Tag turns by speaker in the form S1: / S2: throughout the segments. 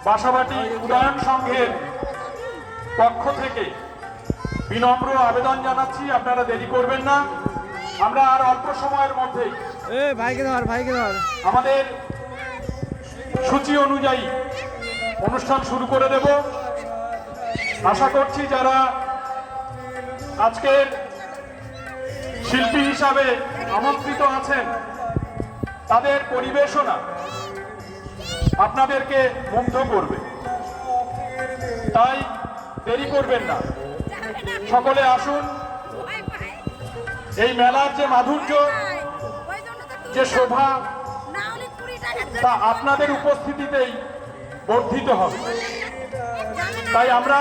S1: বাসাবাটি উদয়ন সংঘের পক্ষ থেকে বিনম্র আবেদন জানাচ্ছি, আপনারা দেরি করবেন না। আমরা আর অল্প সময়ের মধ্যেই আমাদের সূচি অনুযায়ী অনুষ্ঠান শুরু করে দেব। আশা করছি যারা আজকের শিল্পী হিসাবে আমন্ত্রিত আছেন তাদের পরিবেশনা আপনাদেরকে মুগ্ধ করবে, তাই দেরি করবেন না, সকলে আসুন। এই মেলার যে মাধুর্য, যে শোভা, তা আপনাদের উপস্থিতিতেই বর্ধিত হবে। তাই আমরা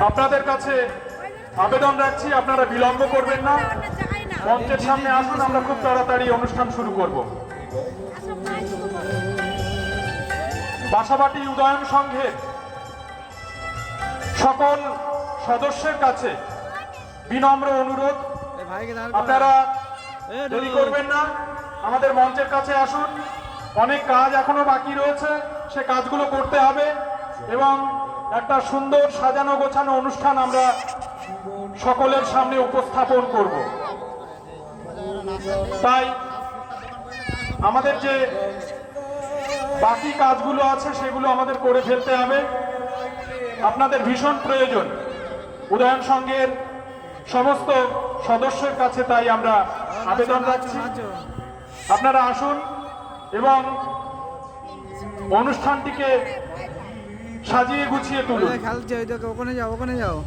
S1: আপনাদের কাছে আবেদন রাখছি, আপনারা বিলম্ব করবেন না, মঞ্চের সামনে আসুন, আমরা খুব তাড়াতাড়ি অনুষ্ঠান শুরু করব। বাসাবাটি উদয়ন সংঘের সকল সদস্যের কাছে বিনম্র অনুরোধ, আপনারা দেরি করবেন না, আমাদের মঞ্চের কাছে আসুন। অনেক কাজ এখনো বাকি রয়েছে, সে কাজগুলো করতে হবে এবং একটা সুন্দর সাজানো গোছানো অনুষ্ঠান আমরা সকলের সামনে উপস্থাপন করব। তাই আমাদের যে বাকি কাজগুলো আছে সেগুলো আমাদের করে ফেলতে হবে। আপনাদের ভীষণ প্রয়োজন উদয়ন সংঘের সমস্ত সদস্যের কাছে, তাই আমরা আবেদন রাখছি আপনারা আসুন এবং অনুষ্ঠানটিকে সাজিয়ে গুছিয়ে তুলুন।
S2: ওখানে যাও